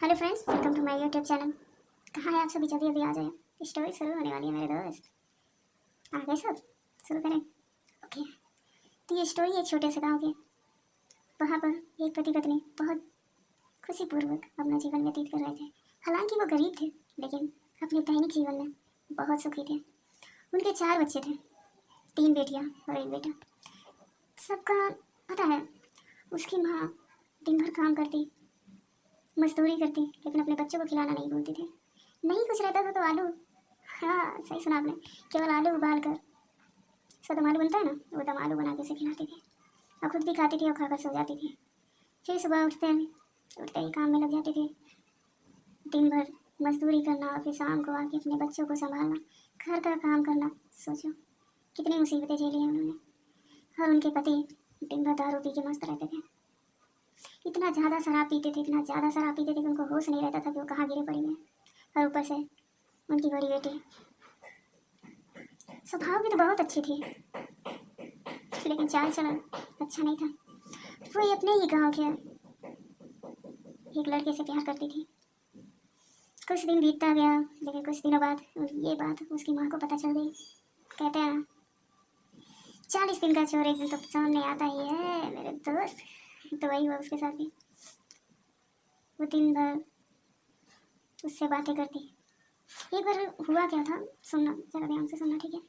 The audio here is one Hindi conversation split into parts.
Hello friends, welcome to my YouTube channel. कहाँ है आप सभी? जल्दी जल्दी आ जाए, स्टोरी शुरू होने वाली है मेरे दोस्त। आ गए सब? शुरू करें? ओके। तो ये स्टोरी एक छोटे से गांव की। वहाँ पर एक पति पत्नी बहुत खुशीपूर्वक अपना जीवन व्यतीत कर रहे थे। हालांकि वो गरीब थे, लेकिन अपने दैनिक जीवन में बहुत सुखी थे। उनके 4 बच्चे थे, 3 बेटियाँ और 1 बेटा। सबका पता है, उसकी माँ दिन भर काम करती, मजदूरी करती, लेकिन अपने बच्चों को खिलाना नहीं भूलती थी। नहीं कुछ रहता था तो आलू, हाँ सही सुना आपने, केवल आलू उबाल कर, सो दम आलू बनता है ना, वो दम आलू बना के उसे खिलाती थी और खुद भी खाती थी और खाकर सो जाती थी। फिर सुबह उठते ही काम में लग जाती थी। दिन भर मजदूरी करना और फिर शाम को आके अपने बच्चों को संभालना, घर का काम करना। सोचो कितनी मुसीबतें झेली हैं उन्होंने। और उनके पति दिन भर दारू पी के मस्त रहते थे। इतना ज़्यादा शराब पीते थे, इतना ज़्यादा शराब पीते थे कि उनको होश नहीं रहता था कि वो कहाँ गिरे पड़ी हैं। और ऊपर से उनकी बड़ी बेटी स्वभाव भी तो बहुत अच्छी थी, लेकिन चाल चलन अच्छा नहीं था। वो अपने ही गांव के एक लड़के से प्यार करती थी। कुछ दिन बीतता गया, लेकिन कुछ दिनों बाद ये बात उसकी माँ को पता चल गई। कहते हैं 40 दिन का चोर एक दिन तो सामने आता ही है मेरे दोस्त। तो वही हुआ उसके साथ भी। वो दिन भर उससे बातें करती। एक बार हुआ क्या था, सुनना जरा ध्यान से सुनना, ठीक है।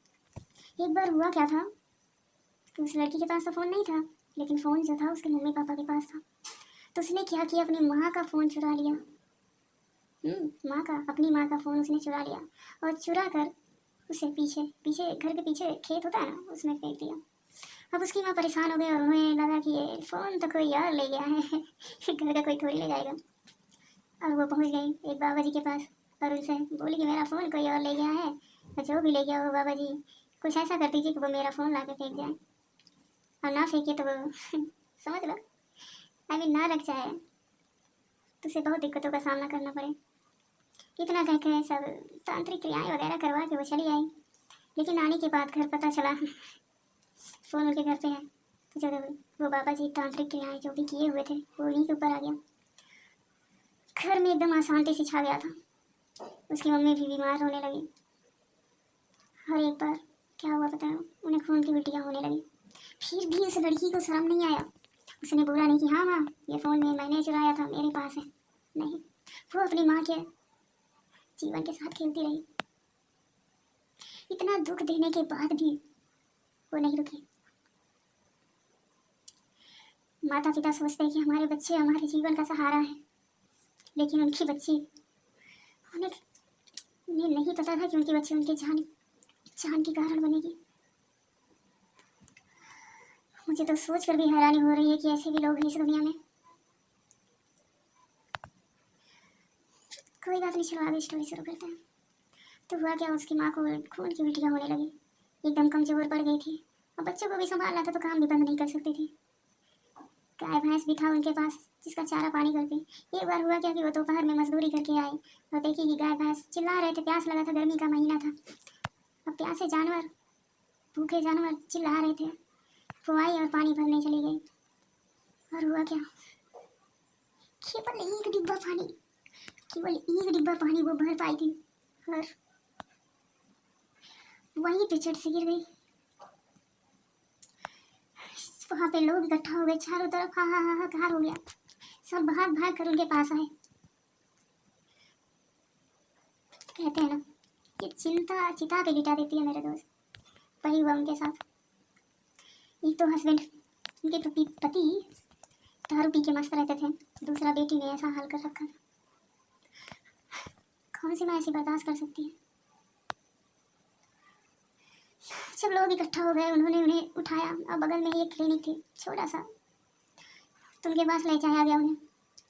एक बार हुआ क्या था कि उस लड़की के पास तो फ़ोन नहीं था, लेकिन फ़ोन जो था उसके मम्मी पापा के पास था। तो उसने क्या किया, अपनी माँ का फ़ोन चुरा लिया। अपनी माँ का फ़ोन उसने चुरा लिया और चुरा कर उसे पीछे पीछे घर के पीछे खेत होता है ना, उसमें फेंक दिया। अब उसकी माँ परेशान हो गई और उन्हें लगा कि ये फ़ोन तो कोई और ले गया है घर का कोई थोड़ी ले जाएगा। और वो पहुँच गई एक बाबा जी के पास और उनसे बोली कि मेरा फ़ोन कोई और ले गया है, तो जो भी ले गया हो बाबा जी कुछ ऐसा कर दीजिए कि वो मेरा फ़ोन ला के फेंक जाए। और ना फेंके तो वो समझ लो, ना रख जाए तो उसे बहुत दिक्कतों का सामना करना पड़े। इतना कह के सब तांत्रिक क्रियाएं वगैरह करवा के वो चली आई। लेकिन आने के बाद घर पता चला फ़ोन उनके घर पे है। तो जब वो बाबा जी तांत्रिक क्रियाएं जो भी किए हुए थे वो उन्हीं के ऊपर आ गया। घर में एकदम अशांति सी छा गया था। उसकी मम्मी भी बीमार होने लगी। और एक बार क्या हुआ पता है, उन्हें खून की उल्टियाँ होने लगी। फिर भी उस लड़की को शर्म नहीं आया। उसने बोला नहीं कि हाँ माँ ये फ़ोन मैंने चुराया था, मेरे पास है। नहीं, वो अपनी माँ के जीवन के साथ खेलती रही। इतना दुख देने के बाद भी वो नहीं रुकी। माता पिता सोचते हैं कि हमारे बच्चे हमारे जीवन का सहारा है, लेकिन उनकी बच्ची उन्हें नहीं पता था कि उनकी बच्ची उनकी जान की कारण बनेगी। मुझे तो सोच कर भी हैरानी हो रही है कि ऐसे भी लोग हैं इस दुनिया में। कोई बात नहीं, चलो आगे स्टोरी शुरू करते हैं। तो हुआ क्या, उसकी माँ को खून की उल्टियाँ होने लगी, एकदम कमजोर पड़ गई थी और बच्चों को भी संभालना था तो काम भी बंद नहीं कर सकती थी। गाय भैंस भी था उनके पास जिसका चारा पानी करती। एक बार हुआ क्या कि वो दोपहर में मजदूरी करके आए और देखी कि गाय भैंस चिल्ला रहे थे, प्यास लगा था, गर्मी का महीना था। अब प्यासे जानवर, भूखे जानवर चिल्ला रहे थे। वो आई और पानी भरने चली गई। और हुआ क्या, केवल एक डिब्बा पानी वो भर पाई थी और वहीं पे चट से गिर गई। वहां पे लोग इकट्ठा हो गए चारों तरफ, हाहाकार हो गया। सब भाग भाग कर उनके पास आए। कहते हैं ना कि चिंता चिता पे लिटा देती है मेरे दोस्त, वही हुआ उनके साथ। एक तो हस्बैंड, उनके पति दारू पी के मस्त रहते थे, दूसरा बेटी ने ऐसा हाल कर रखा था। कौन सी माँ ऐसी बर्दाश्त कर सकती है। सब लोग इकट्ठा हो गए, उन्होंने उन्हें उठाया और बगल में ही एक क्लिनिक थी छोटा सा, तो उनके पास ले जाया गया उन्हें,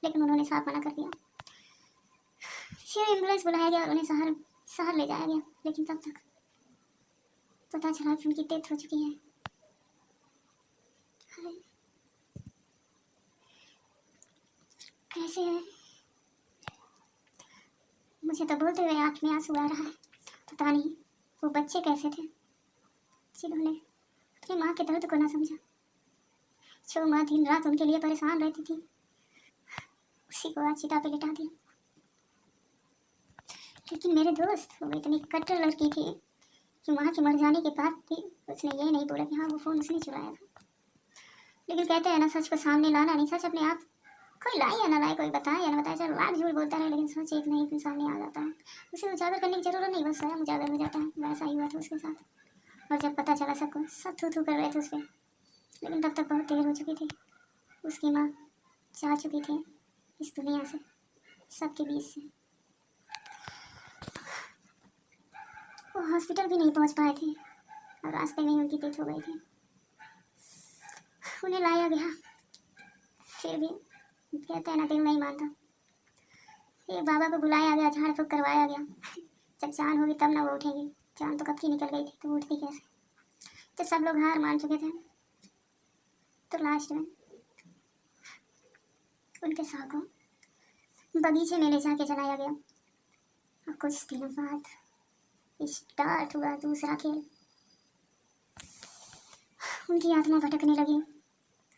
लेकिन उन्होंने साफ मना कर दिया। फिर एम्बुलेंस बुलाया गया और उन्हें शहर ले जाया गया, लेकिन तब तक पता चला कि उनकी डेथ हो चुकी है। कैसे है, मुझे तो बोलते हुए आँख में आंसू आ रहा है। पता नहीं वो बच्चे कैसे थे जिन्होंने अपनी माँ के दर्द को ना समझा। जो माँ दिन रात उनके लिए परेशान रहती थी, उसी को आज चिता पे लिटा दिया। लेकिन मेरे दोस्त वो इतनी कट्टर लड़की थी कि माँ के मर जाने के बाद भी उसने ये नहीं बोला कि हाँ वो फ़ोन उसने चुराया था। लेकिन कहते हैं ना, सच को सामने लाना नहीं, सच अपने आप कोई लाए या ना लाए, कोई बताए या ना बताए, चलो लाख झूठ बोलता रहे, लेकिन सच एक नहीं एक दिन सामने आ जाता है। उसे उजागर करने की जरूरत नहीं, बस स्वयं उजागर हो जाता है। वैसा ही हुआ था उसके साथ। और जब पता चला सबको, सब थू थू कर रहे थे उस पर, लेकिन तब तक बहुत देर हो चुकी थी। उसकी माँ जा चुकी थी इस दुनिया से, सबके बीच से। वो हॉस्पिटल भी नहीं पहुंच पाए थे और रास्ते में ही उनकी डेथ हो गई थी। उन्हें लाया गया, फिर भी कहते हैं ना, दिल नहीं मानता। फिर बाबा को बुलाया गया, झाड़ फूँक करवाया गया। जब जान होगी तब ना वो उठेंगी। जान तो कब की निकल गई थी, तो उठती कैसे? जब सब लोग हार मान चुके थे, तो लास्ट में उनके साथ को बगीचे में ले जाके जलाया गया। और कुछ दिनों बाद स्टार्ट हुआ दूसरा खेल। उनकी आत्मा भटकने लगी,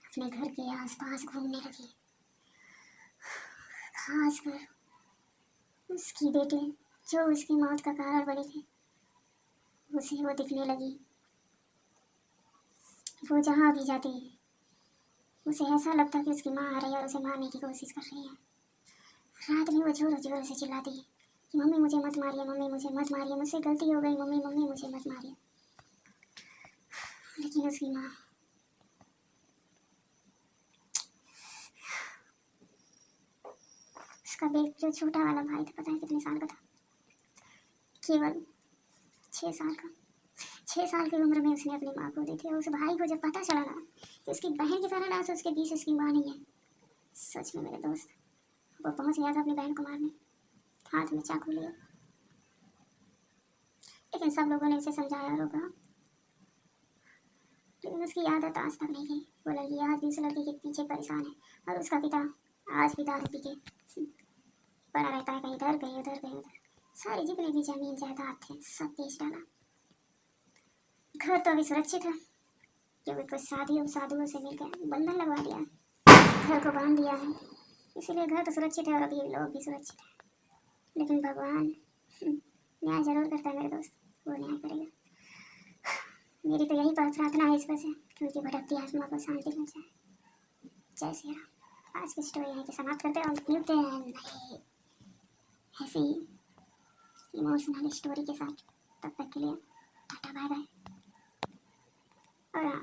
अपने घर के आसपास घूमने लगी। खासकर उसकी बेटी, जो उसकी मौत का कारण बनी थी, उसे वो दिखने लगी। वो जहाँ भी जाती, उसे ऐसा लगता कि उसकी माँ आ रही है और उसे मारने की कोशिश कर रही है। रात में वो जोरों जोरों से चिल्लाती है कि मम्मी मुझे मत मारिए, मम्मी मुझे मत मारिए, मुझसे गलती हो गई मम्मी, मम्मी मुझे मत मारिए। लेकिन उसकी माँ उसका जो छोटा वाला भाई था, पता है कितने साल का था? केवल 6 साल का। 6 साल की उम्र में उसने अपनी माँ को दी थी। और उस भाई को जब पता चला ना कि उसकी बहन की तरह डांस उसके बीच उसकी माँ नहीं है, सच में मेरे दोस्त, वो पहुंच गया था अपनी बहन को मारने, हाथ में चाकू लिया। लेकिन सब लोगों ने उसे समझाया, रोका, लेकिन उसकी आदत आज तक नहीं गई। वो लड़की आज भी उस लड़की के पीछे परेशान है। और उसका पिता आज भी दारू पी के पड़ा रहता है, कहीं इधर कहीं उधर कहीं उधर। सारी जितनी भी जमीन जायदाद थे सब बेच डाला। घर तो अभी सुरक्षित है, क्योंकि कुछ साधुओं से मिलकर बंधन लगवा दिया है, घर को बांध दिया है, इसीलिए घर तो सुरक्षित है और अभी लोग भी सुरक्षित है। लेकिन भगवान न्याय जरूर करता है मेरे दोस्त, वो न्याय करेगा। मेरी तो यही प्रार्थना है ईश्वर से कि उनकी भटकती आत्मा को शांति मिल जाए। जय श्री राम। आज की स्टोरी यहीं पे समाप्त करते हैं और मिलते हैं नई ऐसी इमोशनल स्टोरी के साथ। तब तक के लिए टाटा बाय बाय। और हाँ,